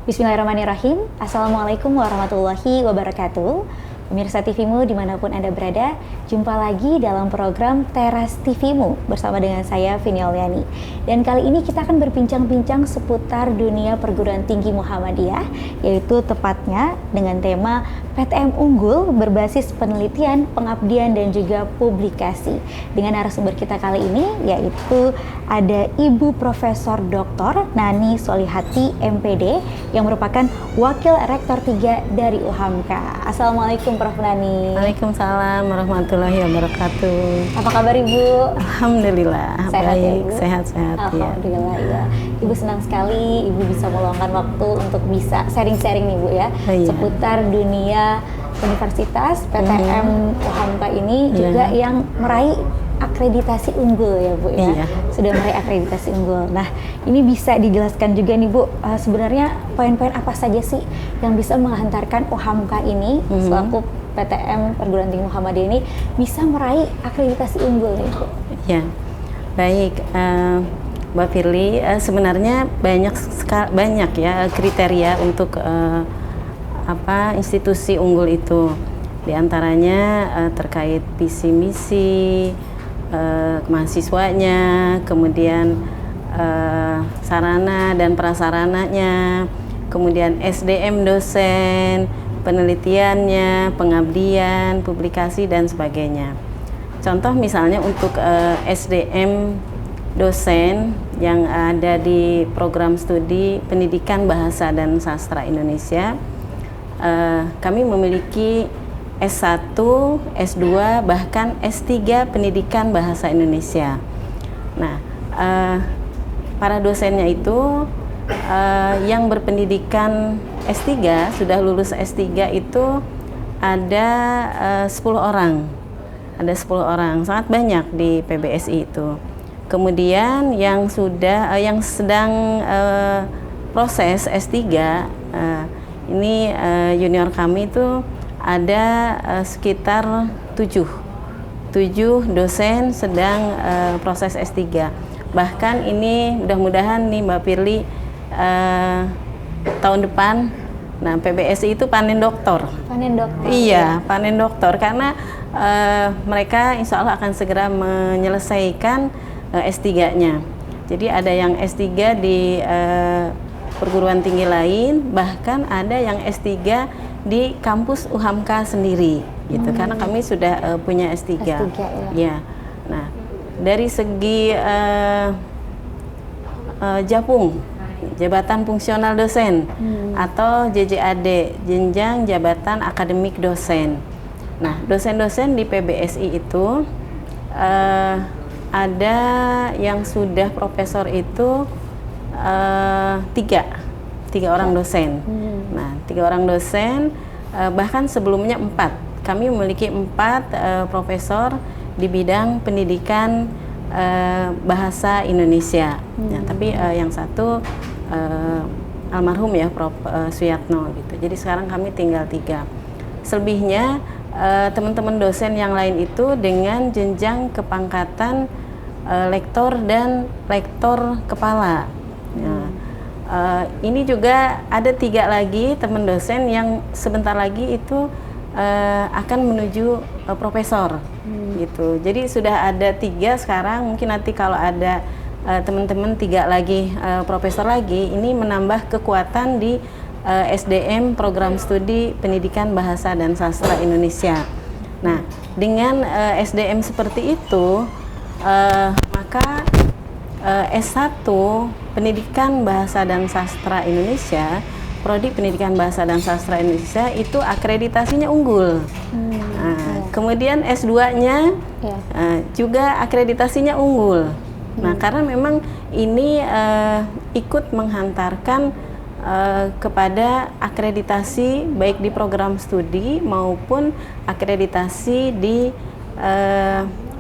Bismillahirrahmanirrahim. Assalamualaikum warahmatullahi wabarakatuh. Pemirsa TVmu dimanapun Anda berada, jumpa lagi dalam program Teras TVmu bersama dengan saya Vini Auliani. Dan kali ini kita akan berbincang-bincang seputar dunia perguruan tinggi Muhammadiyah, yaitu tepatnya dengan tema PTM Unggul berbasis penelitian, pengabdian, dan juga publikasi. Dengan narasumber kita kali ini yaitu ada Ibu Profesor Dr. Nani Solihati MPD yang merupakan Wakil Rektor 3 dari UHAMKA. Assalamualaikum Prof. Nani. Waalaikumsalam warahmatullahi wabarakatuh. Apa kabar Ibu? Alhamdulillah, Sehat baik, ya, Ibu? sehat-sehat ya. Alhamdulillah ya. Ibu senang sekali Ibu bisa meluangkan waktu untuk bisa sharing-sharing nih Bu ya, Iya. seputar dunia universitas PTM UHAMKA ini juga yang meraih akreditasi unggul ya Bu ya. Iya. Sudah meraih akreditasi unggul. Nah, ini bisa dijelaskan juga nih Bu, sebenarnya poin-poin apa saja sih yang bisa menghantarkan UHAMKA ini selaku PTM Perguruan Tinggi Muhammadiyah ini bisa meraih akreditasi unggul nih Bu? Ya, baik, Mbak Firly, sebenarnya banyak ya kriteria untuk institusi unggul itu. Di antaranya terkait visi misi mahasiswanya, kemudian sarana dan prasarananya, kemudian SDM dosen, penelitiannya, pengabdian, publikasi, dan sebagainya. Contoh misalnya untuk SDM dosen yang ada di program studi Pendidikan Bahasa dan Sastra Indonesia, kami memiliki S1, S2, bahkan S3 Pendidikan Bahasa Indonesia. Nah, para dosennya itu yang berpendidikan S3, sudah lulus S3 itu ada 10 orang. Ada 10 orang, sangat banyak di PBSI itu. Kemudian yang sedang proses S3, ini junior kami itu ada sekitar 7 dosen sedang proses S3. Bahkan ini mudah-mudahan nih Mbak Firly tahun depan, nah PBSI itu panen doktor. Panen doktor. Iya, panen doktor karena mereka insya Allah akan segera menyelesaikan S3-nya. Jadi ada yang S3 di perguruan tinggi lain, bahkan ada yang S3 di kampus UHAMKA sendiri, gitu. Karena kami sudah punya S3. S3 ya. Nah, dari segi JAPUM, Jabatan Fungsional Dosen, atau JJAD, Jenjang Jabatan Akademik Dosen. Nah, dosen-dosen di PBSI itu ada yang sudah profesor itu tiga orang dosen. Nah, 3 orang dosen, bahkan sebelumnya 4. Kami memiliki 4 profesor di bidang pendidikan bahasa Indonesia. Nah, tapi yang satu almarhum ya Prof. Suyatno gitu. Jadi sekarang kami tinggal 3. Selebihnya teman-teman dosen yang lain itu dengan jenjang kepangkatan lektor dan lektor kepala. Nah, ini juga ada 3 lagi teman dosen yang sebentar lagi itu akan menuju profesor gitu. Jadi sudah ada 3 sekarang, mungkin nanti kalau ada teman-teman 3 lagi profesor lagi, ini menambah kekuatan di SDM program studi Pendidikan Bahasa dan Sastra Indonesia. Nah, dengan SDM seperti itu, maka S1 Pendidikan Bahasa dan Sastra Indonesia, Prodi Pendidikan Bahasa dan Sastra Indonesia itu akreditasinya unggul. Kemudian S2-nya juga akreditasinya unggul. Nah, karena memang ini ikut menghantarkan kepada akreditasi baik di program studi maupun akreditasi di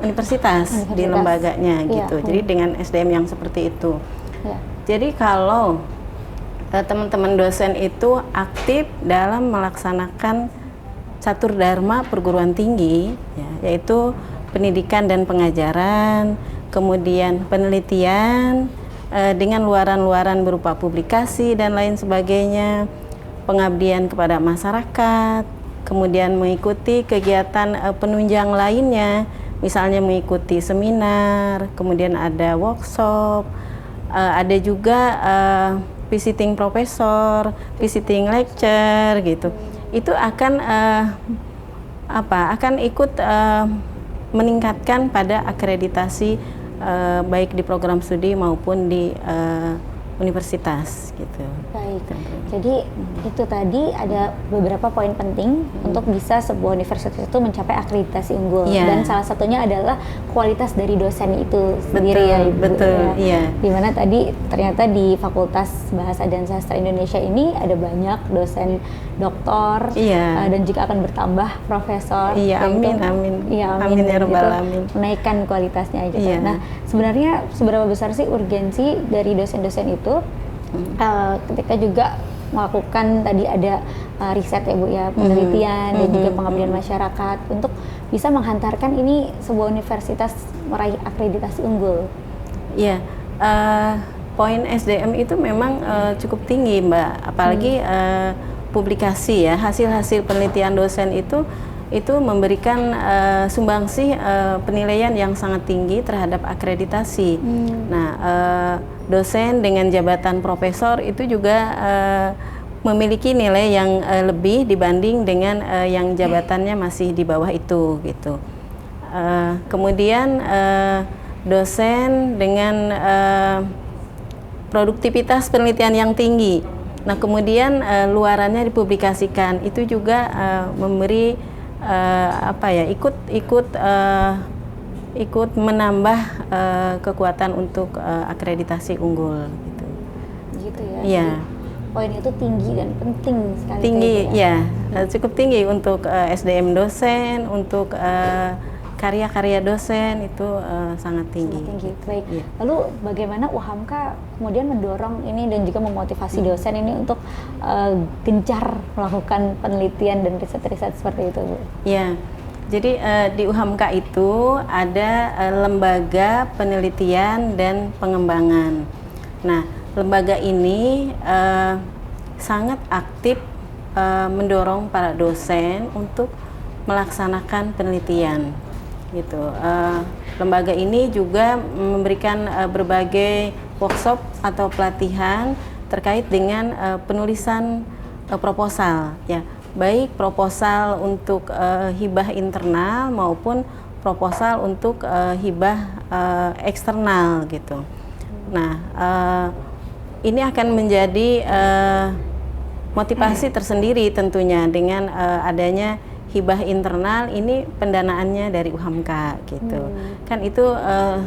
universitas, di lembaganya gitu. Jadi dengan SDM yang seperti itu. Jadi kalau teman-teman dosen itu aktif dalam melaksanakan catur dharma perguruan tinggi, ya, yaitu pendidikan dan pengajaran, kemudian penelitian, dengan luaran-luaran berupa publikasi dan lain sebagainya, pengabdian kepada masyarakat, kemudian mengikuti kegiatan penunjang lainnya, misalnya mengikuti seminar, kemudian ada workshop, ada juga visiting profesor, visiting lecture gitu. Itu akan akan ikut meningkatkan pada akreditasi baik di program studi maupun di universitas gitu. Baik. Jadi itu tadi ada beberapa poin penting untuk bisa sebuah universitas itu mencapai akreditasi unggul, dan salah satunya adalah kualitas dari dosen itu sendiri, ya Ibu. Betul, iya. Dimana tadi ternyata di Fakultas Bahasa dan Sastra Indonesia ini ada banyak dosen doktor, dan juga akan bertambah profesor. Iya, amin, amin. Iya, amin ya rabbal alamin. Menaikkan kualitasnya gitu. Nah, sebenarnya seberapa besar sih urgensi dari dosen-dosen itu ketika juga melakukan tadi ada riset ya Bu ya, penelitian dan juga pengabdian masyarakat untuk bisa menghantarkan ini sebuah universitas meraih akreditasi unggul? Iya, poin SDM itu memang cukup tinggi Mbak, apalagi publikasi ya, hasil-hasil penelitian dosen itu memberikan sumbangsih penilaian yang sangat tinggi terhadap akreditasi. Nah, dosen dengan jabatan profesor itu juga memiliki nilai yang lebih dibanding dengan yang jabatannya masih di bawah itu gitu. Kemudian dosen dengan produktivitas penelitian yang tinggi. Nah, kemudian luarannya dipublikasikan, itu juga memberi ikut menambah kekuatan untuk akreditasi unggul gitu. Gitu ya. Iya. Poin itu tinggi dan penting sekali. Tinggi, ya, cukup tinggi untuk SDM dosen, untuk karya-karya dosen itu sangat tinggi. Sangat tinggi. Baik. Ya. Lalu bagaimana UHAMKA kemudian mendorong ini dan juga memotivasi dosen ini untuk gencar melakukan penelitian dan riset-riset seperti itu, Bu? Ya. Jadi di UHAMKA itu ada lembaga penelitian dan pengembangan. Nah, lembaga ini sangat aktif mendorong para dosen untuk melaksanakan penelitian. Gitu. Lembaga ini juga memberikan berbagai workshop atau pelatihan terkait dengan penulisan proposal, ya, baik proposal untuk hibah internal maupun proposal untuk hibah eksternal gitu. Nah, ini akan menjadi motivasi tersendiri tentunya dengan adanya hibah internal, ini pendanaannya dari UHAMKA gitu. Kan itu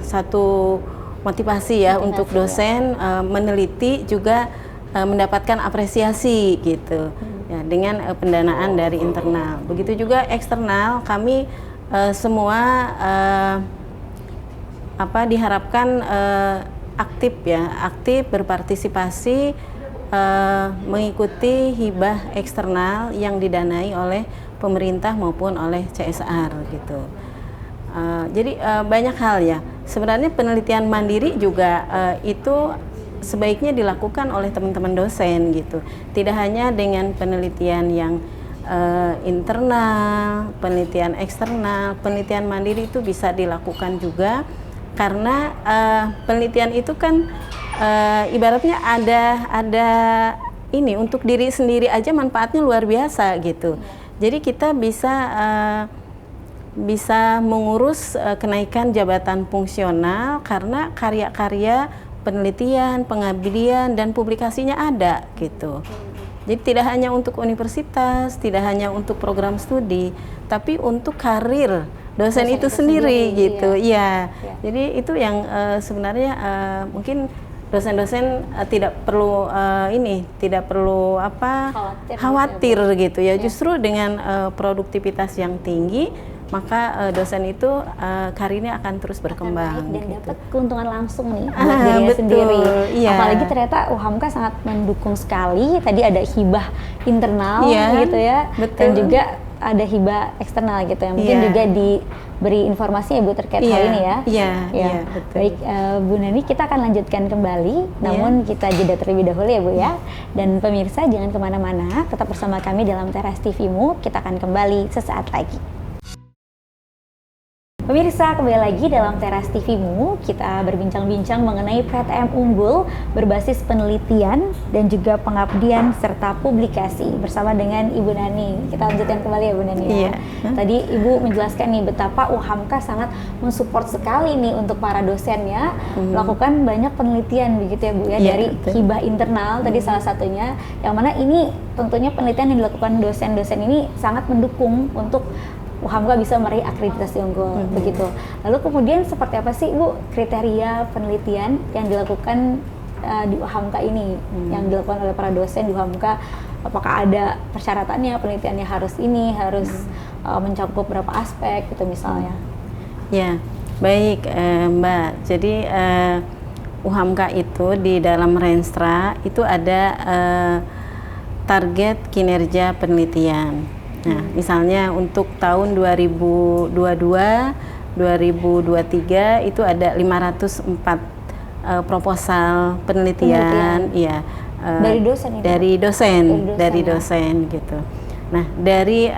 satu motivasi ya untuk dosen meneliti juga mendapatkan apresiasi gitu. Ya, dengan pendanaan dari internal. Begitu juga eksternal, kami semua diharapkan aktif berpartisipasi mengikuti hibah eksternal yang didanai oleh pemerintah maupun oleh CSR gitu. Jadi banyak hal ya. Sebenarnya penelitian mandiri juga itu sebaiknya dilakukan oleh teman-teman dosen gitu. Tidak hanya dengan penelitian yang internal, penelitian eksternal, penelitian mandiri itu bisa dilakukan juga karena penelitian itu kan ibaratnya ada ini untuk diri sendiri aja manfaatnya luar biasa gitu. Jadi kita bisa mengurus kenaikan jabatan fungsional karena karya-karya penelitian, pengabdian dan publikasinya ada gitu. Jadi tidak hanya untuk universitas, tidak hanya untuk program studi, tapi untuk karir dosen itu sendiri gitu. Iya. Jadi itu yang sebenarnya mungkin dosen-dosen tidak perlu khawatir gitu ya. Justru dengan produktivitas yang tinggi, maka dosen itu karirnya akan terus berkembang dan gitu. dapat keuntungan langsung nih buat dirinya sendiri. Iya. Apalagi ternyata UHAMKA sangat mendukung sekali. Tadi ada hibah internal gitu ya, dan juga ada hibah eksternal gitu ya. Mungkin juga diberi informasi ya Bu terkait hal ini ya. Iya, betul. Baik, Bu Nani, kita akan lanjutkan kembali, namun kita jeda terlebih dahulu ya Bu ya. Dan pemirsa jangan kemana-mana, tetap bersama kami dalam Teras TV-mu, kita akan kembali sesaat lagi. Pemirsa, kembali lagi dalam Teras TV-mu, kita berbincang-bincang mengenai PTM unggul berbasis penelitian dan juga pengabdian serta publikasi bersama dengan Ibu Nani. Kita lanjutkan kembali ya Bu Nani ya. Tadi Ibu menjelaskan nih betapa UHAMKA sangat mensupport sekali nih untuk para dosennya melakukan banyak penelitian begitu ya Bu ya, dari hibah internal tadi salah satunya, yang mana ini tentunya penelitian yang dilakukan dosen-dosen ini sangat mendukung untuk UHAMKA bisa meraih akreditasi unggul begitu. Lalu kemudian seperti apa sih Bu kriteria penelitian yang dilakukan di UHAMKA ini, yang dilakukan oleh para dosen di UHAMKA? Apakah ada persyaratannya, penelitiannya harus ini, harus mencakup berapa aspek gitu misalnya? Ya, baik Mbak. Jadi UHAMKA itu di dalam Renstra itu ada target kinerja penelitian. Nah, misalnya untuk tahun 2022, 2023 itu ada 504 proposal penelitian. Iya. Dari dosen itu? Dari dosen gitu. Nah, dari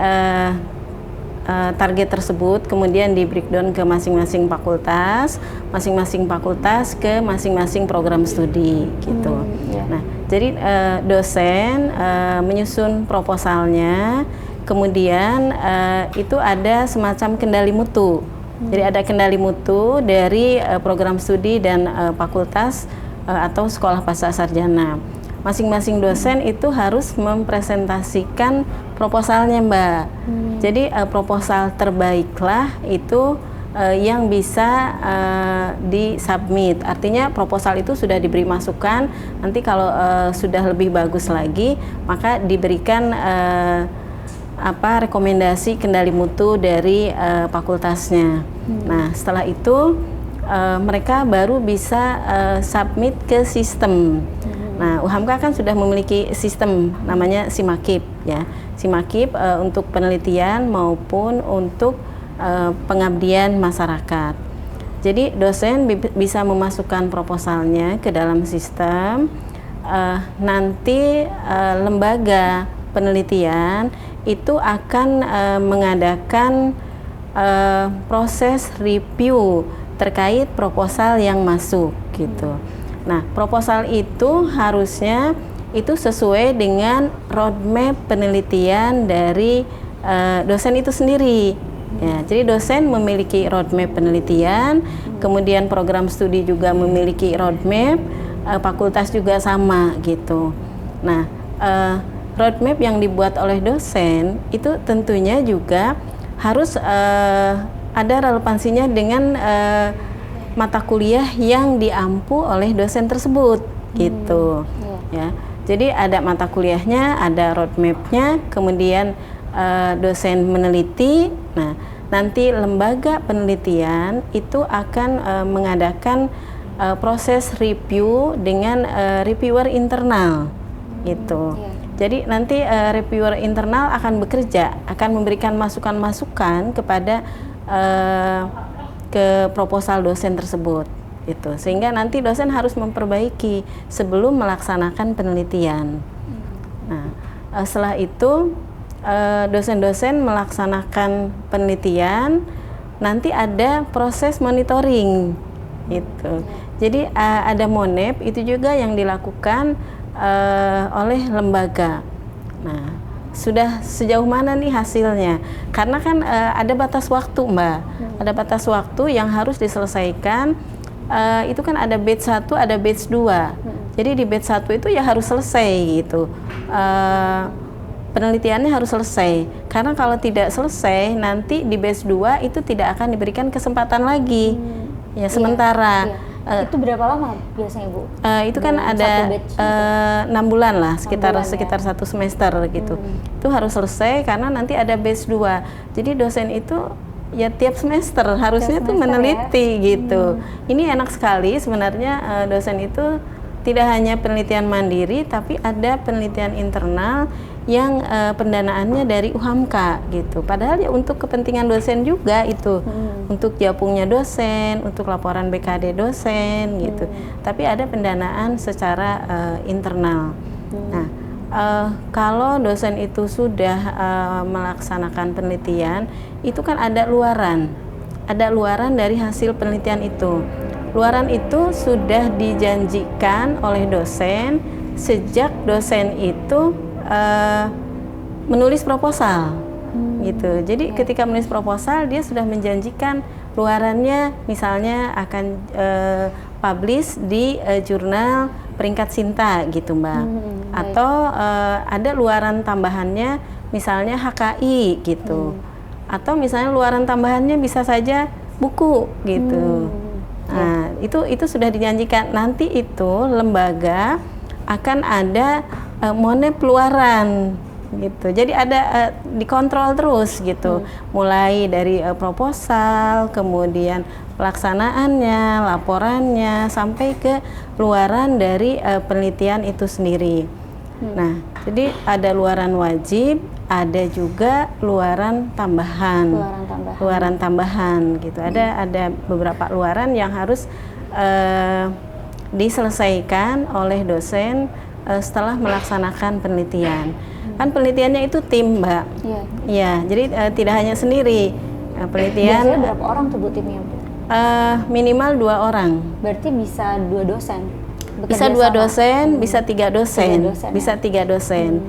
target tersebut kemudian di breakdown ke masing-masing fakultas ke masing-masing program studi gitu. Nah, jadi dosen menyusun proposalnya. Kemudian itu ada semacam kendali mutu. Jadi ada kendali mutu dari program studi dan fakultas atau sekolah pasca sarjana. Masing-masing dosen itu harus mempresentasikan proposalnya Mbak. Jadi proposal terbaiklah itu yang bisa disubmit. Artinya proposal itu sudah diberi masukan. Nanti kalau sudah lebih bagus lagi, maka diberikan rekomendasi kendali mutu dari fakultasnya. Nah, setelah itu mereka baru bisa submit ke sistem. Nah, UHAMKA kan sudah memiliki sistem namanya SIMAKIP ya. SIMAKIP untuk penelitian maupun untuk pengabdian masyarakat. Jadi dosen bisa memasukkan proposalnya ke dalam sistem. Nanti lembaga penelitian itu akan mengadakan proses review terkait proposal yang masuk gitu. Nah, proposal itu harusnya itu sesuai dengan roadmap penelitian dari dosen itu sendiri. Ya, jadi dosen memiliki roadmap penelitian, kemudian program studi juga memiliki roadmap, fakultas juga sama gitu. Nah, roadmap yang dibuat oleh dosen itu tentunya juga harus ada relevansinya dengan mata kuliah yang diampu oleh dosen tersebut gitu. Ya, jadi ada mata kuliahnya, ada roadmapnya, kemudian dosen meneliti. Nah, nanti lembaga penelitian itu akan mengadakan proses review dengan reviewer internal gitu. Jadi nanti reviewer internal akan bekerja, akan memberikan masukan-masukan kepada ke proposal dosen tersebut, gitu. Sehingga nanti dosen harus memperbaiki sebelum melaksanakan penelitian. Nah, setelah itu dosen-dosen melaksanakan penelitian, nanti ada proses monitoring, gitu. Jadi ada monep itu juga yang dilakukan oleh lembaga. Nah, sudah sejauh mana nih hasilnya? Karena kan ada batas waktu, Mbak. Ada batas waktu yang harus diselesaikan. Itu kan ada batch 1, ada batch 2. Jadi di batch 1 itu ya harus selesai gitu. Penelitiannya harus selesai. Karena kalau tidak selesai, nanti di batch 2 itu tidak akan diberikan kesempatan lagi. Ya, sementara. Itu berapa lama biasanya Bu? Itu kan ada 6 bulan lah, sekitar 1 semester gitu. Itu harus selesai karena nanti ada batch 2. Jadi dosen itu ya tiap semester harusnya tuh meneliti gitu. Ini enak sekali sebenarnya, dosen itu tidak hanya penelitian mandiri, tapi ada penelitian internal yang pendanaannya dari UHAMKA gitu. Padahal ya untuk kepentingan dosen juga itu, untuk japungnya dosen, untuk laporan BKD dosen gitu. Tapi ada pendanaan secara internal. Nah, kalau dosen itu sudah melaksanakan penelitian, itu kan ada luaran dari hasil penelitian itu. Luaran itu sudah dijanjikan oleh dosen sejak dosen itu menulis proposal, gitu. Jadi ketika menulis proposal dia sudah menjanjikan luarannya, misalnya akan publish di jurnal peringkat Sinta, gitu Mbak. Atau ada luaran tambahannya, misalnya HKI, gitu. Atau misalnya luaran tambahannya bisa saja buku, gitu. Nah, itu sudah dijanjikan. Nanti itu lembaga akan ada monep luaran gitu. Jadi ada dikontrol terus gitu. Mulai dari proposal, kemudian pelaksanaannya, laporannya, sampai ke luaran dari penelitian itu sendiri. Nah, jadi ada luaran wajib, ada juga luaran tambahan. Luaran tambahan gitu. Ada beberapa luaran yang harus diselesaikan oleh dosen setelah melaksanakan penelitian. Kan penelitiannya itu tim, Mbak. Iya, jadi tidak hanya sendiri. Penelitian. Biasanya berapa orang tuh Bu timnya, Bu? Minimal 2 orang. Berarti bisa 2 dosen? Bisa 2 dosen, bisa 3 dosen. Bisa 3 dosen.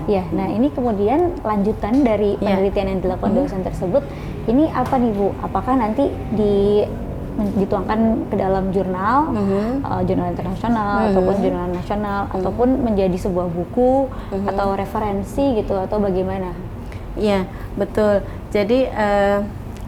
Ya, nah ini kemudian lanjutan dari penelitian yang dilakukan dosen tersebut, ini apa nih Bu? Apakah nanti dituangkan ke dalam jurnal, jurnal internasional ataupun jurnal nasional, ataupun menjadi sebuah buku atau referensi gitu, atau bagaimana? Iya, betul. Jadi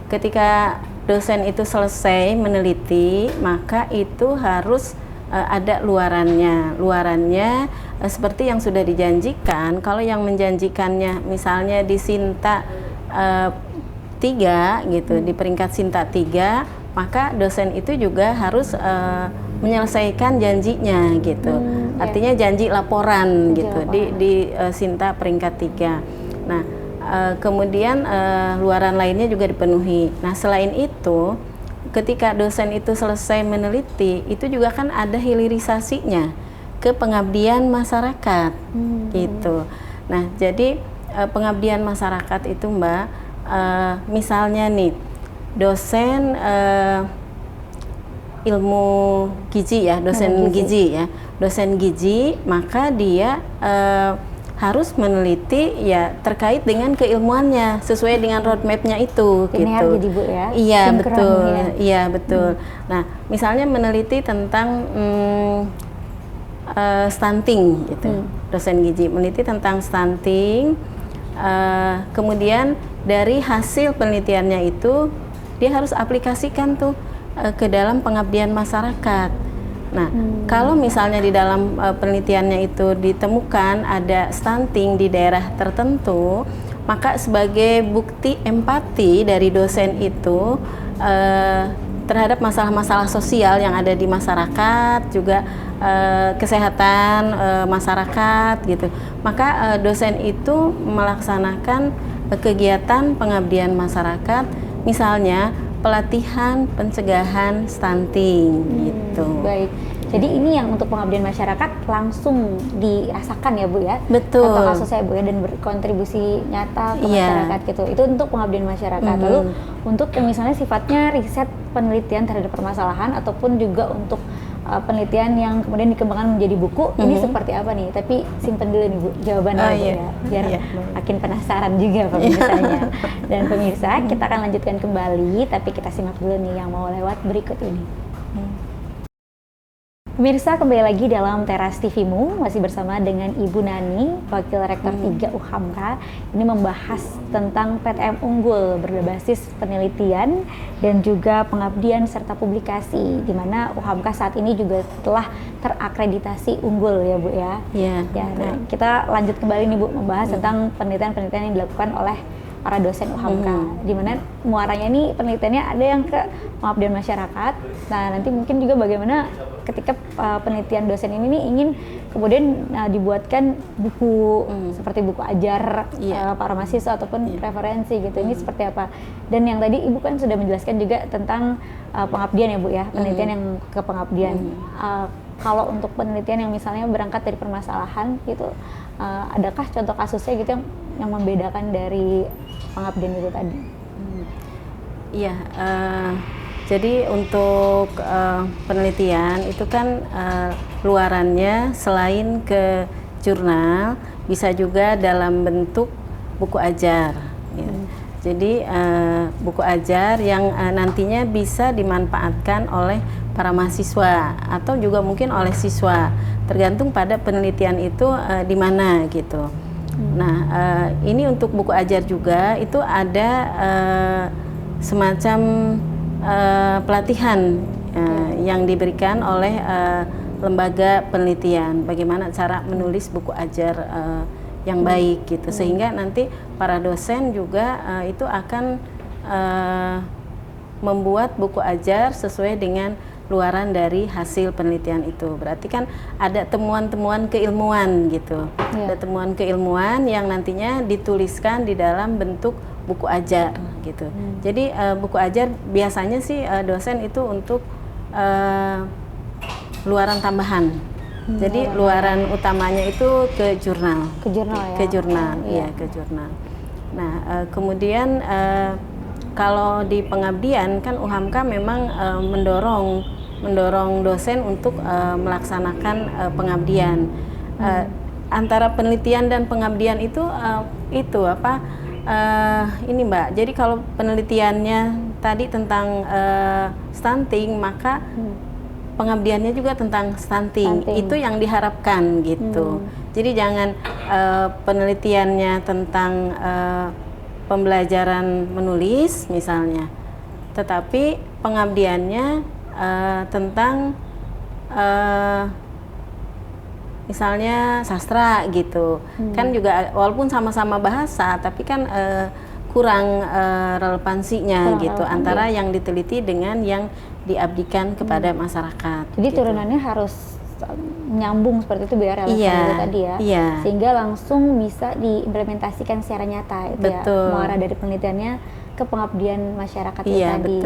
ketika dosen itu selesai meneliti, maka itu harus ada luarannya. Luarannya seperti yang sudah dijanjikan. Kalau yang menjanjikannya misalnya di Sinta 3 gitu, di peringkat Sinta 3, maka dosen itu juga harus menyelesaikan janjinya gitu. Artinya janji laporan gitu di Sinta peringkat 3. Nah, kemudian luaran lainnya juga dipenuhi. Nah, selain itu, ketika dosen itu selesai meneliti, itu juga kan ada hilirisasinya ke pengabdian masyarakat gitu. Nah, jadi pengabdian masyarakat itu Mbak, misalnya nih dosen ilmu gizi ya, dosen gizi, maka dia harus meneliti ya terkait dengan keilmuannya sesuai dengan roadmap-nya itu. Linear gitu. Jadi Bu ya. Iya Sinkron, betul, ya. Iya betul. Nah, misalnya meneliti tentang stunting gitu. Dosen gizi meneliti tentang stunting, kemudian dari hasil penelitiannya itu dia harus aplikasikan tuh ke dalam pengabdian masyarakat. Nah, kalau misalnya di dalam penelitiannya itu ditemukan ada stunting di daerah tertentu, maka sebagai bukti empati dari dosen itu terhadap masalah-masalah sosial yang ada di masyarakat, juga kesehatan masyarakat gitu, maka dosen itu melaksanakan kegiatan pengabdian masyarakat, misalnya pelatihan pencegahan stunting gitu. Baik. Jadi ini yang untuk pengabdian masyarakat langsung dirasakan ya Bu ya? Betul. Contoh kasusnya Bu ya, dan berkontribusi nyata ke masyarakat gitu. Itu untuk pengabdian masyarakat. Lalu untuk yang misalnya sifatnya riset penelitian terhadap permasalahan ataupun juga untuk penelitian yang kemudian dikembangkan menjadi buku, ini seperti apa nih? Tapi simpen dulu nih Bu jawabannya Bu ya, biar makin penasaran juga pemirsanya. Dan pemirsa, kita akan lanjutkan kembali, tapi kita simak dulu nih yang mau lewat berikut ini. Pemirsa, kembali lagi dalam Teras TV-mu, masih bersama dengan Ibu Nani, Wakil Rektor 3 UHAMKA. Ini membahas tentang PTM unggul berbasis penelitian dan juga pengabdian serta publikasi, di mana UHAMKA saat ini juga telah terakreditasi unggul ya Bu ya. Iya. Ya, nah kita lanjut kembali nih Bu, membahas tentang penelitian-penelitian yang dilakukan oleh para dosen UHAMKA, di mana muaranya ini penelitiannya ada yang ke pengabdian masyarakat. Nah, nanti mungkin juga bagaimana ketika penelitian dosen ini nih ingin kemudian dibuatkan buku seperti buku ajar para mahasiswa ataupun referensi gitu. Ini seperti apa? Dan yang tadi Ibu kan sudah menjelaskan juga tentang pengabdian ya Bu ya, penelitian yang ke pengabdian. Kalau untuk penelitian yang misalnya berangkat dari permasalahan gitu, adakah contoh kasusnya gitu yang membedakan dari pengabdian itu tadi? Iya, jadi untuk penelitian itu kan luarannya selain ke jurnal, bisa juga dalam bentuk buku ajar. Ya. Jadi buku ajar yang nantinya bisa dimanfaatkan oleh para mahasiswa atau juga mungkin oleh siswa, tergantung pada penelitian itu di mana gitu. Nah, ini untuk buku ajar juga itu ada semacam pelatihan yang diberikan oleh lembaga penelitian, bagaimana cara menulis buku ajar yang baik gitu, sehingga nanti para dosen juga itu akan membuat buku ajar sesuai dengan luaran dari hasil penelitian itu. Berarti kan ada temuan-temuan keilmuan gitu. Ada temuan keilmuan yang nantinya dituliskan di dalam bentuk buku ajar gitu. Jadi buku ajar biasanya sih dosen itu untuk luaran tambahan. Jadi luaran utamanya itu ke jurnal. Ke jurnal ya. Ke jurnal, iya ke jurnal. Nah, kemudian kalau di pengabdian kan UHAMKA memang mendorong dosen untuk melaksanakan pengabdian. Antara penelitian dan pengabdian itu ini Mbak. Jadi kalau penelitiannya tadi tentang stunting, maka pengabdiannya juga tentang stunting. Itu yang diharapkan gitu. Jadi jangan penelitiannya tentang pembelajaran menulis misalnya, tetapi pengabdiannya tentang misalnya sastra gitu. Kan juga walaupun sama-sama bahasa, tapi kan kurang relevansinya gitu antara yang diteliti dengan yang diabdikan kepada masyarakat. Jadi gitu. turunannya harus nyambung seperti itu biar relevan itu tadi ya, sehingga langsung bisa diimplementasikan secara nyata itu ya, muara dari penelitiannya ke pengabdian masyarakat itu tadi.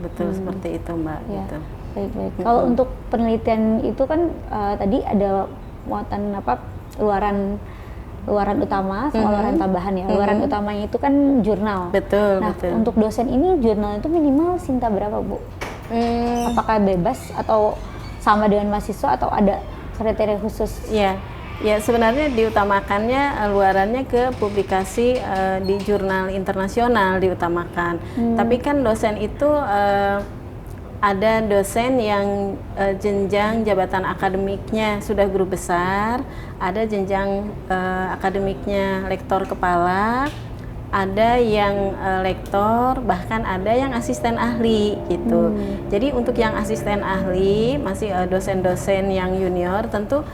Betul seperti itu Mbak. Ya. Gitu. Baik. Kalau untuk penelitian itu kan tadi ada muatan luaran utama sama luaran tambahan ya. Luaran utamanya itu kan jurnal. Betul. Untuk dosen ini jurnal itu minimal Sinta berapa Bu? Apakah bebas atau sama dengan mahasiswa atau ada kriteria khusus? Ya sebenarnya diutamakannya luarannya ke publikasi di jurnal internasional diutamakan. Tapi kan dosen itu ada dosen yang jenjang jabatan akademiknya sudah guru besar, ada jenjang akademiknya lektor kepala, ada yang lektor, bahkan ada yang asisten ahli gitu. Jadi untuk yang asisten ahli, masih dosen-dosen yang junior tentu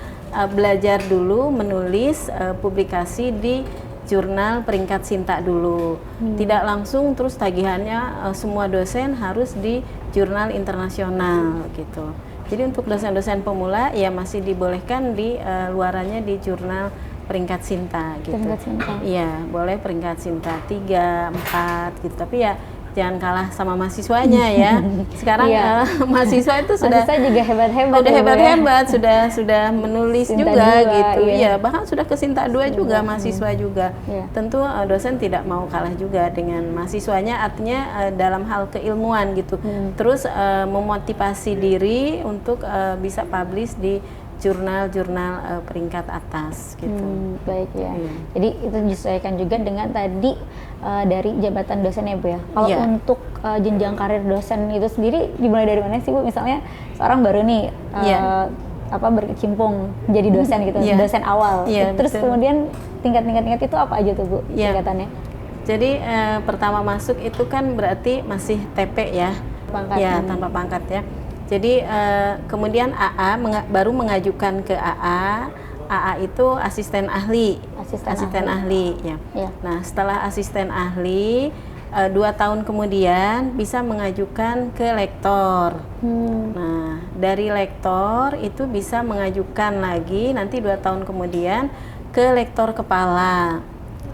belajar dulu menulis publikasi di jurnal peringkat Sinta dulu. Tidak langsung terus tagihannya semua dosen harus di jurnal internasional gitu. Jadi untuk dosen-dosen pemula ya masih dibolehkan di luarannya di jurnal peringkat Sinta gitu. Iya, boleh peringkat Sinta 3, 4 gitu. Tapi ya jangan kalah sama mahasiswanya ya. Sekarang mahasiswa itu sudah juga hebat-hebat. Udah hebat-hebat, sudah menulis Sinta juga 2, gitu. Iya, bahkan sudah ke Sinta 2 juga mahasiswa juga. Tentu dosen tidak mau kalah juga dengan mahasiswanya, artinya dalam hal keilmuan gitu. Terus memotivasi diri untuk bisa publish di jurnal-jurnal peringkat atas gitu. Baik ya. Jadi itu disesuaikan juga dengan tadi dari jabatan dosen ya Bu ya. Kalau untuk jenjang karir dosen itu sendiri dimulai dari mana sih Bu? Misalnya seorang baru nih berkecimpung jadi dosen gitu, dosen awal. Terus kemudian tingkat-tingkat itu apa aja tuh Bu tingkatannya? Jadi pertama masuk itu kan berarti masih TP ya. Pangkat. Ya, tanpa pangkat ya. Jadi kemudian AA baru mengajukan ke AA, AA itu asisten ahli. Asisten ahli ya. Ya. Nah, setelah asisten ahli 2 tahun kemudian bisa mengajukan ke lektor. Nah, dari lektor itu bisa mengajukan lagi nanti 2 tahun kemudian ke lektor kepala.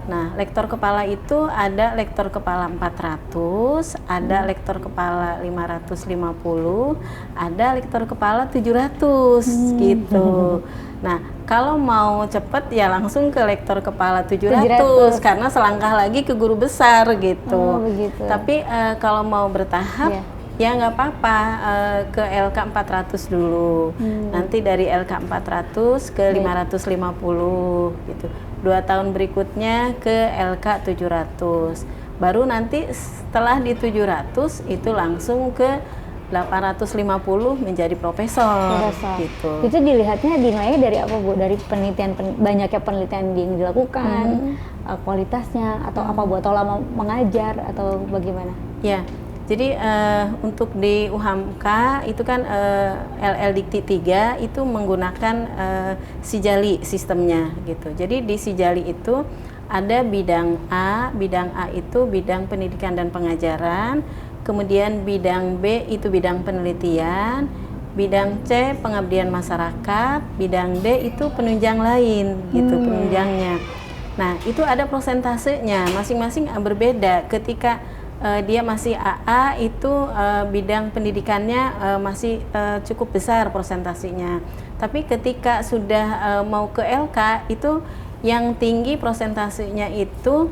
Nah, lektor kepala itu ada lektor kepala 400, ada lektor kepala 550, ada lektor kepala 700 gitu. Nah, kalau mau cepet ya langsung ke lektor kepala 700 karena selangkah lagi ke guru besar gitu. Oh, begitu. Tapi kalau mau bertahap ya nggak apa-apa, ke LK 400 dulu. Nanti dari LK 400 ke 550 gitu. 2 tahun berikutnya ke LK 700. Baru nanti setelah di 700 itu langsung ke 850 menjadi profesor. Gitu. Itu dilihatnya dinilainya dari apa, Bu? Dari penelitian, banyaknya penelitian yang dilakukan, kualitasnya, atau apa, Bu? Atau lama mengajar, atau bagaimana? Ya, jadi untuk di UHAMKA itu kan LL Dikti 3 itu menggunakan Sijali sistemnya gitu. Jadi di Sijali itu ada bidang A itu bidang pendidikan dan pengajaran. Kemudian bidang B itu bidang penelitian, bidang C pengabdian masyarakat, bidang D itu penunjang lain gitu, penunjangnya. Nah, itu ada prosentasenya, masing-masing berbeda. Ketika dia masih AA itu bidang pendidikannya masih cukup besar prosentasenya. Tapi ketika sudah mau ke LK itu yang tinggi prosentasenya itu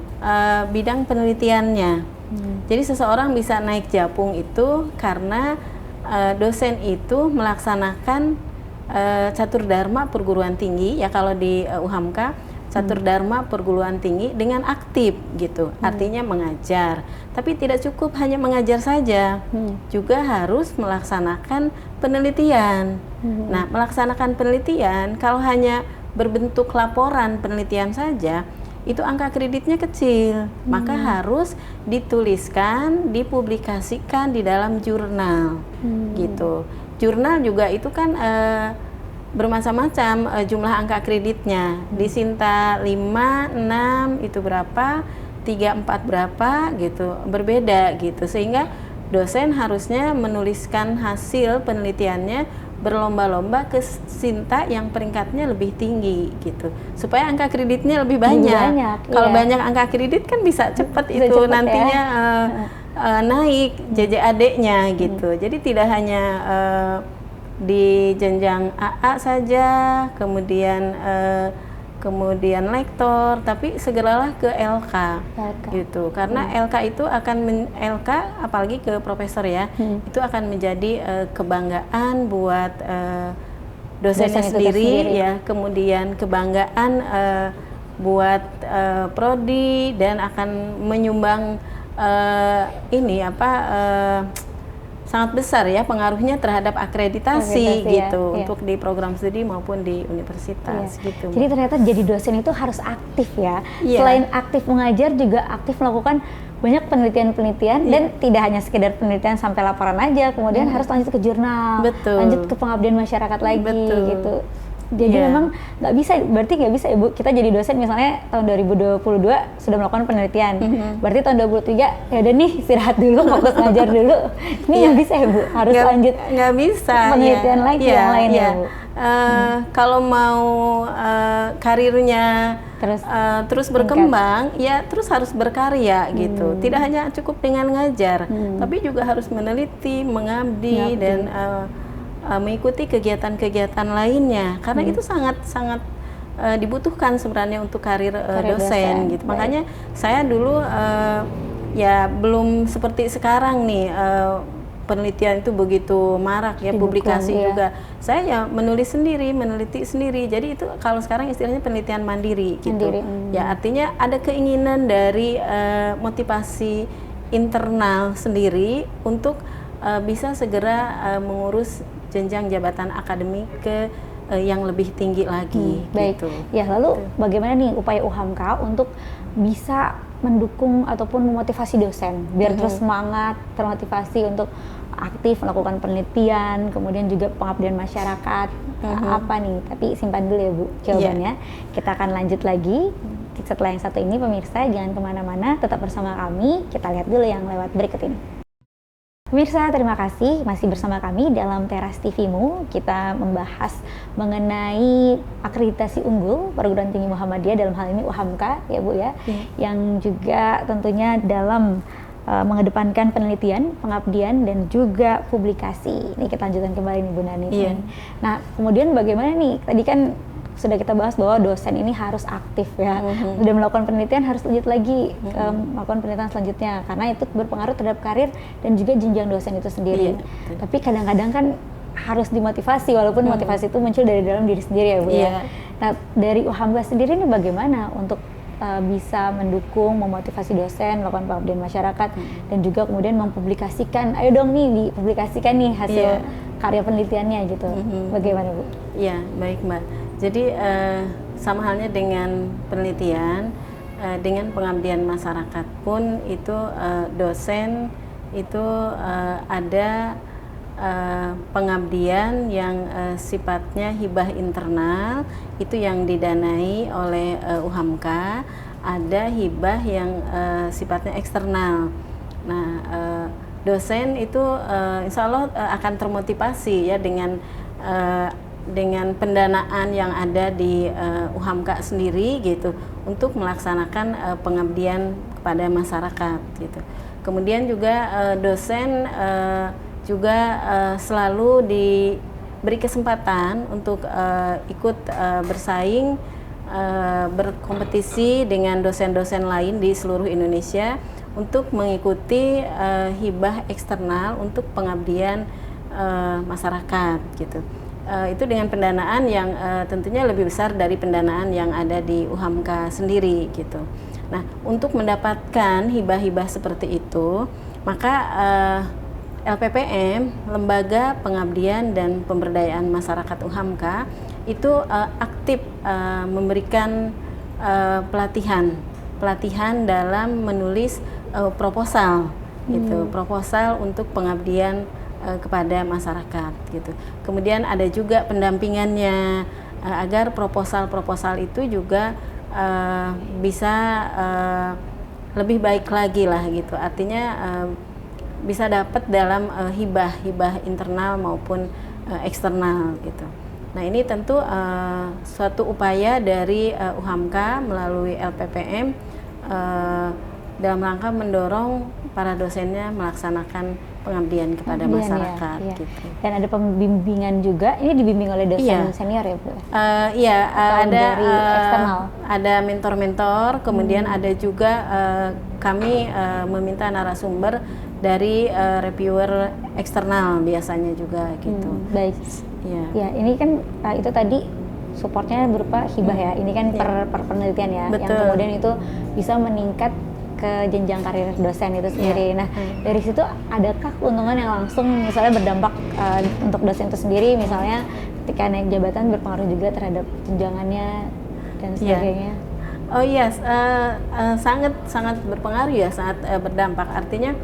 bidang penelitiannya. Jadi seseorang bisa naik Japung itu karena dosen itu melaksanakan catur dharma perguruan tinggi, ya kalau di UHAMKA catur dharma perguruan tinggi dengan aktif gitu, artinya mengajar. Tapi tidak cukup hanya mengajar saja, juga harus melaksanakan penelitian. Nah, melaksanakan penelitian kalau hanya berbentuk laporan penelitian saja, itu angka kreditnya kecil, maka harus dituliskan, dipublikasikan di dalam jurnal, gitu. Jurnal juga itu kan bermacam-macam jumlah angka kreditnya. Di Sinta 5, 6 itu berapa, 3, 4 berapa gitu, berbeda gitu. Sehingga dosen harusnya menuliskan hasil penelitiannya berlomba-lomba ke Sinta yang peringkatnya lebih tinggi gitu, supaya angka kreditnya lebih banyak. Kalau banyak angka kredit kan bisa cepat itu cepet nantinya naik JJAD-nya gitu. Jadi tidak hanya di jenjang AA saja, kemudian lektor, tapi segeralah ke LK. Gitu. Karena LK itu akan LK apalagi ke profesor ya, itu akan menjadi kebanggaan buat dosennya sendiri ya, kemudian kebanggaan buat prodi, dan akan menyumbang sangat besar ya pengaruhnya terhadap akreditasi gitu, untuk di program studi maupun di universitas gitu. Jadi ternyata jadi dosen itu harus aktif ya. Selain aktif mengajar, juga aktif melakukan banyak penelitian-penelitian, dan tidak hanya sekedar penelitian sampai laporan aja, kemudian harus lanjut ke jurnal, lanjut ke pengabdian masyarakat lagi gitu. Jadi memang nggak bisa, berarti nggak bisa Ibu, kita jadi dosen misalnya tahun 2022 sudah melakukan penelitian, berarti tahun 2023 ya udah nih istirahat dulu, fokus ngajar dulu. Ini nggak bisa Ibu, harus lanjut nggak bisa penelitian lagi yang lain ya Bu. Kalau mau karirnya terus berkembang, ya terus harus berkarya gitu. Tidak hanya cukup dengan ngajar, tapi juga harus meneliti, mengabdi, dan mengikuti kegiatan-kegiatan lainnya, karena itu sangat dibutuhkan sebenarnya untuk karir dosen gitu. Makanya saya dulu ya belum seperti sekarang nih, penelitian itu begitu marak ya, publikasi juga. Saya ya menulis sendiri, meneliti sendiri. Jadi itu kalau sekarang istilahnya penelitian mandiri gitu. Ya artinya ada keinginan dari motivasi internal sendiri untuk bisa segera mengurus jenjang jabatan akademik ke yang lebih tinggi lagi. Baik. Gitu. Ya, lalu bagaimana nih upaya UHAMKA untuk bisa mendukung ataupun memotivasi dosen biar terus semangat, termotivasi untuk aktif melakukan penelitian, kemudian juga pengabdian masyarakat. Apa nih? Tapi simpan dulu ya Bu jawabannya. Kita akan lanjut lagi setelah yang satu ini. Pemirsa jangan kemana-mana, tetap bersama kami. Kita lihat dulu yang lewat berikut ini. Pemirsa, terima kasih masih bersama kami dalam Teras TV-mu. Kita membahas mengenai akreditasi unggul perguruan tinggi Muhammadiyah, dalam hal ini UHAMKA ya Bu ya, yang juga tentunya dalam mengedepankan penelitian, pengabdian, dan juga publikasi. Ini kita lanjutkan kembali nih Bu Nani. Nah, kemudian bagaimana nih? Tadi kan sudah kita bahas bahwa dosen ini harus aktif ya, sudah melakukan penelitian harus lanjut lagi melakukan penelitian selanjutnya, karena itu berpengaruh terhadap karir dan juga jenjang dosen itu sendiri. Tapi kadang-kadang kan harus dimotivasi, walaupun motivasi itu muncul dari dalam diri sendiri ya Bu ya. Nah, dari UHAMKA sendiri ini bagaimana untuk bisa mendukung, memotivasi dosen, melakukan pengabdian masyarakat, dan juga kemudian mempublikasikan, ayo dong nih dipublikasikan nih hasil karya penelitiannya gitu. Bagaimana Bu? Ya, baik Mbak. Jadi sama halnya dengan penelitian, dengan pengabdian masyarakat pun itu dosen itu ada pengabdian yang sifatnya hibah internal, itu yang didanai oleh UHAMKA. Ada hibah yang sifatnya eksternal. Nah, dosen itu insya Allah akan termotivasi ya dengan pendanaan yang ada di UHAMKA sendiri gitu untuk melaksanakan pengabdian kepada masyarakat gitu. Kemudian juga dosen juga selalu diberi kesempatan untuk ikut bersaing, berkompetisi dengan dosen-dosen lain di seluruh Indonesia untuk mengikuti hibah eksternal untuk pengabdian masyarakat gitu. Itu dengan pendanaan yang tentunya lebih besar dari pendanaan yang ada di UHAMKA sendiri gitu. Nah, untuk mendapatkan hibah-hibah seperti itu, maka LPPM, Lembaga Pengabdian dan Pemberdayaan Masyarakat UHAMKA, itu aktif memberikan pelatihan dalam menulis proposal gitu, proposal untuk pengabdian kepada masyarakat gitu. Kemudian ada juga pendampingannya agar proposal-proposal itu juga bisa lebih baik lagi lah gitu. Artinya bisa dapat dalam hibah internal maupun eksternal gitu. Nah, ini tentu suatu upaya dari UHAMKA melalui LPPM dalam rangka mendorong para dosennya melaksanakan pengabdian kepada masyarakat. Ya. Gitu. Dan ada pembimbingan juga, ini dibimbing oleh dosen senior ya Bu? Iya, ada dari eksternal? Ada mentor-mentor, kemudian ada juga kami meminta narasumber dari reviewer eksternal biasanya juga gitu. Baik. Ya, ini kan itu tadi supportnya berupa hibah ya. Ini kan per penelitian ya. Betul. Yang kemudian itu bisa meningkat ke jenjang karir dosen itu sendiri. Nah, dari situ adakah keuntungan yang langsung misalnya berdampak untuk dosen itu sendiri, misalnya ketika naik jabatan berpengaruh juga terhadap tunjangannya dan sebagainya? Oh iya, sangat berpengaruh ya, sangat berdampak. Artinya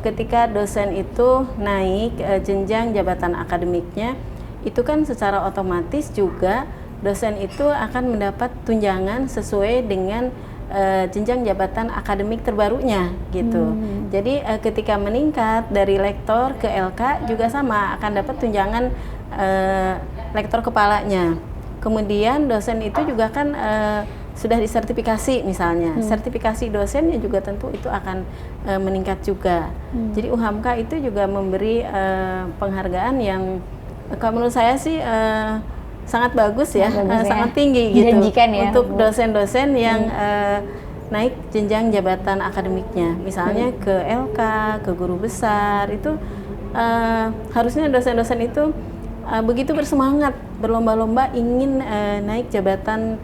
ketika dosen itu naik jenjang jabatan akademiknya, itu kan secara otomatis juga dosen itu akan mendapat tunjangan sesuai dengan jenjang jabatan akademik terbarunya gitu. Jadi ketika meningkat dari lektor ke LK juga sama, akan dapat tunjangan lektor kepalanya. Kemudian dosen itu juga kan sudah disertifikasi misalnya, sertifikasi dosennya juga tentu itu akan meningkat juga. Jadi UHAMKA itu juga memberi penghargaan yang kalau menurut saya sih sangat bagus ya, sangat tinggi gitu ya, untuk dosen-dosen yang naik jenjang jabatan akademiknya, misalnya ke LK, ke guru besar. Itu harusnya dosen-dosen itu begitu bersemangat, berlomba-lomba ingin naik jabatan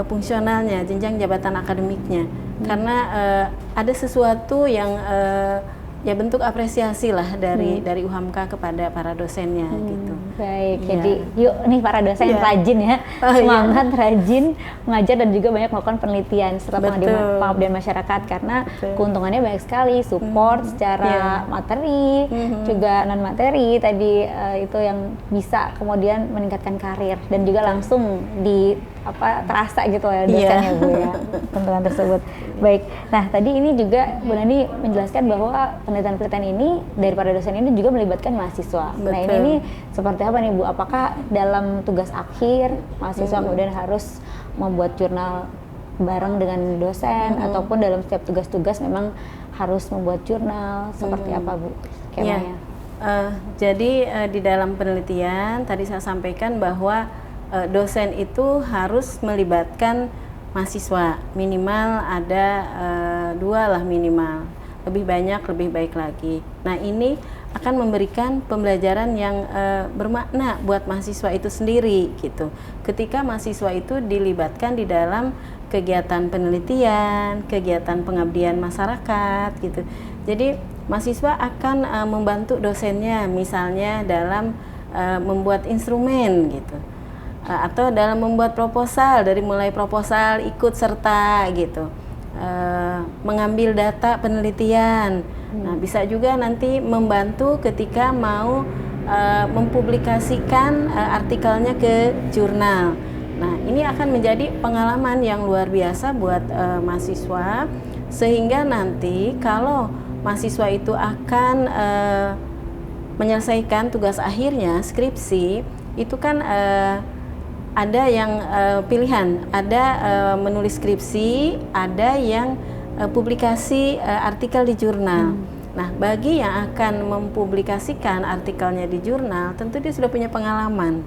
fungsionalnya, jenjang jabatan akademiknya, karena ada sesuatu yang ya bentuk apresiasi lah dari UHAMKA kepada para dosennya gitu. Baik, Ya. jadi yuk nih para dosen Ya. rajin ya, Oh, semangat rajin mengajar dan juga banyak melakukan penelitian serta Betul. pengabdian masyarakat karena Betul. keuntungannya banyak sekali, support secara Ya. materi, juga non materi tadi itu yang bisa kemudian meningkatkan karir dan juga langsung terasa gitu ya dosennya Bu ya, keuntungan tersebut. Baik, nah tadi ini juga Bu Nani menjelaskan bahwa penelitian-penelitian ini dari para dosen ini juga melibatkan mahasiswa. Betul. Nah ini seperti apa nih Bu? Apakah dalam tugas akhir mahasiswa kemudian harus membuat jurnal bareng dengan dosen ataupun dalam setiap tugas-tugas memang harus membuat jurnal seperti apa Bu? Skemanya? Jadi di dalam penelitian tadi saya sampaikan bahwa dosen itu harus melibatkan mahasiswa, minimal ada 2 lah minimal, lebih banyak lebih baik lagi. Nah ini akan memberikan pembelajaran yang bermakna buat mahasiswa itu sendiri gitu. Ketika mahasiswa itu dilibatkan di dalam kegiatan penelitian, kegiatan pengabdian masyarakat gitu. Jadi mahasiswa akan membantu dosennya misalnya dalam membuat instrumen gitu. Atau dalam membuat proposal, dari mulai proposal ikut serta gitu, mengambil data penelitian. Nah bisa juga nanti membantu ketika mau mempublikasikan artikelnya ke jurnal. Nah ini akan menjadi pengalaman yang luar biasa buat mahasiswa, sehingga nanti kalau mahasiswa itu akan menyelesaikan tugas akhirnya skripsi itu kan ada yang pilihan, ada menulis skripsi, ada yang publikasi artikel di jurnal. Nah, bagi yang akan mempublikasikan artikelnya di jurnal, tentu dia sudah punya pengalaman,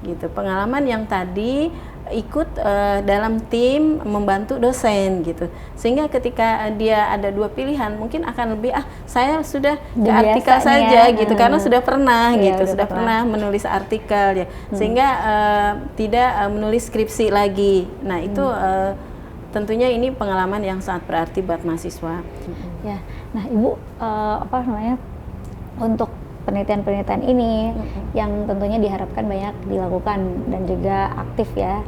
gitu. Pengalaman yang tadi ikut dalam tim membantu dosen, gitu. Sehingga ketika dia ada 2 pilihan, mungkin akan lebih saya sudah ke artikel saja, gitu, karena sudah pernah, gitu, sudah pernah menulis artikel, ya. Sehingga tidak menulis skripsi lagi. Nah, itu tentunya ini pengalaman yang sangat berarti buat mahasiswa. Ya, nah Ibu untuk penelitian-penelitian ini yang tentunya diharapkan banyak dilakukan dan juga aktif ya,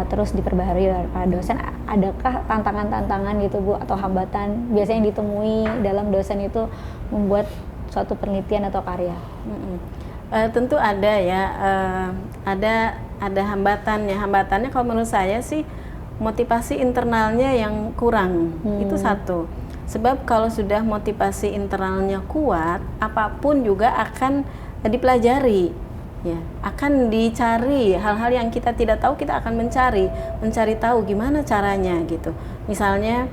terus diperbaharui oleh para dosen. Adakah tantangan-tantangan gitu Bu atau hambatan biasanya yang ditemui dalam dosen itu membuat suatu penelitian atau karya? Tentu ada ya, ada hambatannya. Hambatannya kalau menurut saya sih motivasi internalnya yang kurang, itu satu. Sebab kalau sudah motivasi internalnya kuat, apapun juga akan dipelajari, ya, akan dicari hal-hal yang kita tidak tahu, kita akan mencari tahu gimana caranya gitu. Misalnya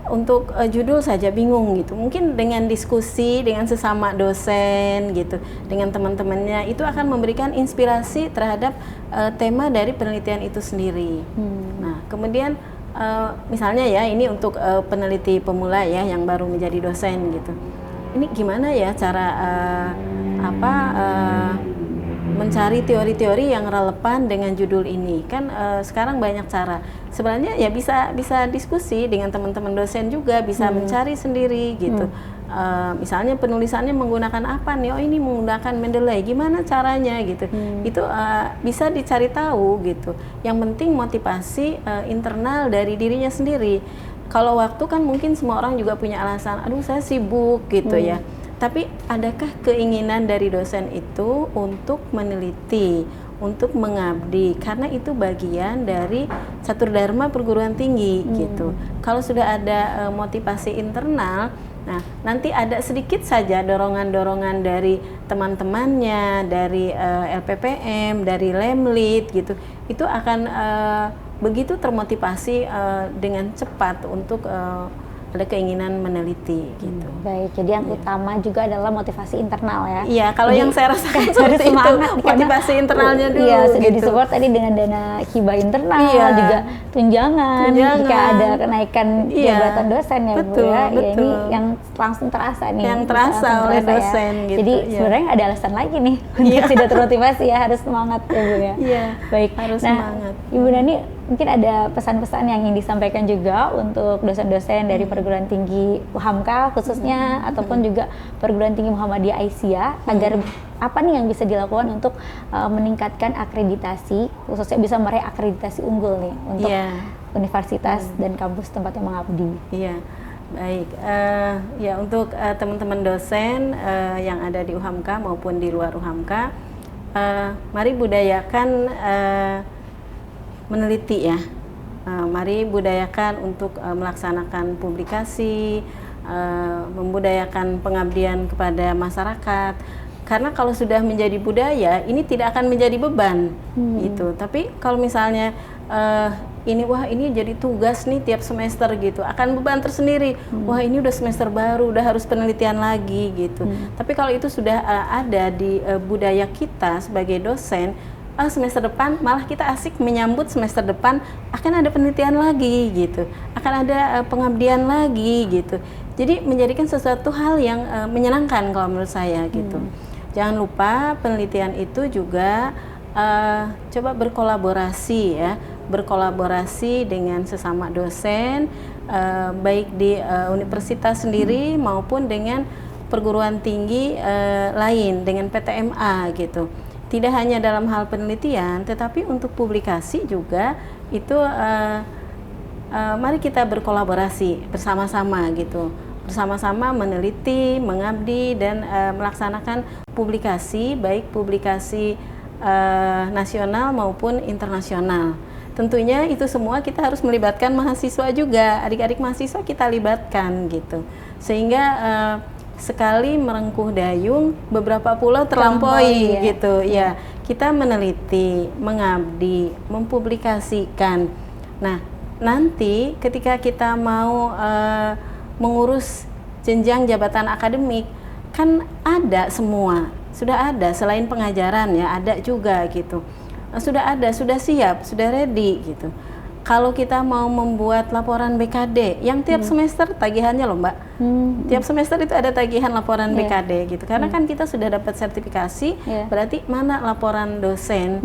untuk judul saja bingung gitu, mungkin dengan diskusi dengan sesama dosen gitu, dengan teman-temannya itu akan memberikan inspirasi terhadap tema dari penelitian itu sendiri. Nah, kemudian misalnya ya ini untuk peneliti pemula ya yang baru menjadi dosen gitu. Ini gimana ya cara mencari teori-teori yang relevan dengan judul ini? Kan sekarang banyak cara. Sebenarnya ya bisa diskusi dengan teman-teman dosen juga, bisa mencari sendiri gitu. Misalnya penulisannya menggunakan apa nih? Oh ini menggunakan Mendeley. Gimana caranya gitu? Itu bisa dicari tahu gitu. Yang penting motivasi internal dari dirinya sendiri. Kalau waktu kan mungkin semua orang juga punya alasan. Aduh saya sibuk gitu ya. Tapi adakah keinginan dari dosen itu untuk meneliti, untuk mengabdi? Karena itu bagian dari catur dharma perguruan tinggi gitu. Kalau sudah ada motivasi internal, nah nanti ada sedikit saja dorongan-dorongan dari teman-temannya, dari LPPM, dari Lemlit gitu, itu akan begitu termotivasi dengan cepat untuk ada keinginan meneliti gitu. Baik, jadi yang utama juga adalah motivasi internal ya. Iya, kalau jadi, yang saya rasakan seperti itu, motivasi internalnya dulu. Iya, sudah gitu. disupport tadi dengan dana hibah internal, juga tunjangan. Jika ada kenaikan jabatan dosen ya Bu ya. Betul. Ya ini yang langsung terasa nih. Yang terasa oleh dosen ya. gitu. Jadi sebenarnya ada alasan lagi nih untuk tidak termotivasi ya, harus semangat ya Bu ya. Iya. Baik. Harus semangat. Ibu Nani mungkin ada pesan-pesan yang ingin disampaikan juga untuk dosen-dosen dari perguruan tinggi UHAMKA khususnya ataupun juga perguruan tinggi Muhammadiyah Aisyah agar apa nih yang bisa dilakukan untuk meningkatkan akreditasi, khususnya bisa meraih akreditasi unggul nih untuk universitas dan kampus tempatnya mengabdi. Iya, baik. Ya untuk teman-teman dosen yang ada di UHAMKA maupun di luar UHAMKA, mari budayakan meneliti ya. Mari budayakan untuk melaksanakan publikasi, membudayakan pengabdian kepada masyarakat. Karena kalau sudah menjadi budaya, ini tidak akan menjadi beban, gitu. Tapi kalau misalnya ini jadi tugas nih tiap semester gitu, akan beban tersendiri. Wah ini udah semester baru, udah harus penelitian lagi gitu. Tapi kalau itu sudah ada di budaya kita sebagai dosen, semester depan malah kita asik menyambut semester depan akan ada penelitian lagi gitu, akan ada pengabdian lagi gitu. Jadi menjadikan sesuatu hal yang menyenangkan kalau menurut saya gitu. Jangan lupa penelitian itu juga coba berkolaborasi ya, berkolaborasi dengan sesama dosen, baik di universitas sendiri maupun dengan perguruan tinggi lain, dengan PTMA gitu. Tidak hanya dalam hal penelitian, tetapi untuk publikasi juga itu mari kita berkolaborasi bersama-sama gitu, bersama-sama meneliti, mengabdi dan melaksanakan publikasi, baik publikasi nasional maupun internasional. Tentunya itu semua kita harus melibatkan mahasiswa juga, adik-adik mahasiswa kita libatkan gitu, sehingga sekali merengkuh dayung beberapa pulau terlampaui gitu ya. Kita meneliti, mengabdi, mempublikasikan. Nah, nanti ketika kita mau mengurus jenjang jabatan akademik kan ada semua, sudah ada selain pengajaran ya, ada juga gitu. Sudah ada, sudah siap, sudah ready gitu. Kalau kita mau membuat laporan BKD yang tiap semester tagihannya loh Mbak, tiap semester itu ada tagihan laporan BKD gitu, karena kan kita sudah dapat sertifikasi, berarti mana laporan dosen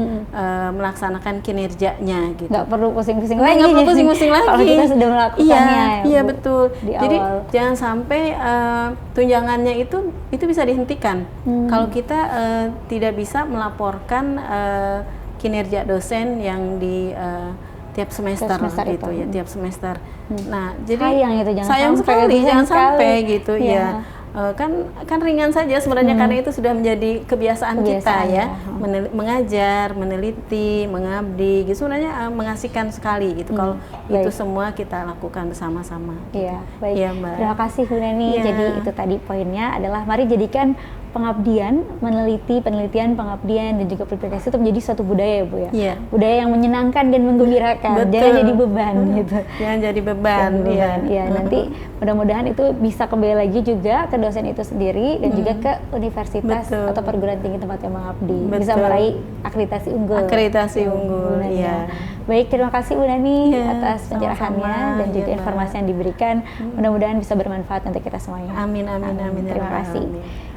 melaksanakan kinerjanya gitu. Nggak perlu pusing-pusing lagi. Nggak perlu pusing-pusing lagi. Kalau kita sudah melakukannya. Iya betul. Jadi awal. jangan sampai tunjangannya itu bisa dihentikan kalau kita tidak bisa melaporkan kinerja dosen yang di tiap semester gitu ya, tiap semester. Nah, jadi sayang itu, sayang sekali, jangan sampai gitu ya. Kan ringan saja sebenarnya karena itu sudah menjadi kebiasaan kita ya, mengajar, meneliti, mengabdi, gitu sebenarnya mengasihkan sekali gitu kalau itu semua kita lakukan bersama-sama. Iya, baik. Ya, Mbak. Terima kasih Bu Neni. Jadi itu tadi poinnya adalah mari jadikan pengabdian, meneliti, penelitian, pengabdian dan juga publikasi itu menjadi suatu budaya ya Bu ya. Yeah. Budaya yang menyenangkan dan menggembirakan. Betul. Jangan jadi beban gitu. Jangan jadi beban. Ya, nanti mudah-mudahan itu bisa kembali lagi juga ke dosen itu sendiri dan juga ke universitas atau perguruan tinggi tempatnya mengabdi. Bisa meraih akreditasi unggul. Akreditasi unggul. Iya. Baik, terima kasih Bu Neni atas pencerahannya dan juga informasi yang diberikan. Mudah-mudahan bisa bermanfaat untuk kita semuanya. Amin. Terima kasih.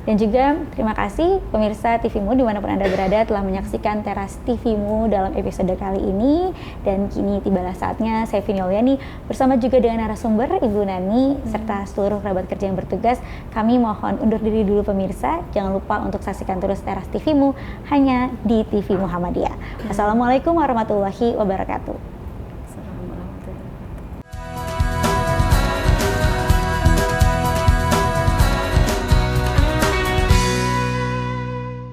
Dan juga terima kasih pemirsa TVMU dimanapun Anda berada telah menyaksikan Teras TVMU dalam episode kali ini. Dan kini tibalah saatnya saya Vini Oliani bersama juga dengan narasumber Ibu Nani serta seluruh kerabat kerja yang bertugas. Kami mohon undur diri dulu pemirsa. Jangan lupa untuk saksikan terus Teras TVMU hanya di TV Muhammadiyah. Assalamualaikum warahmatullahi wabarakatuh.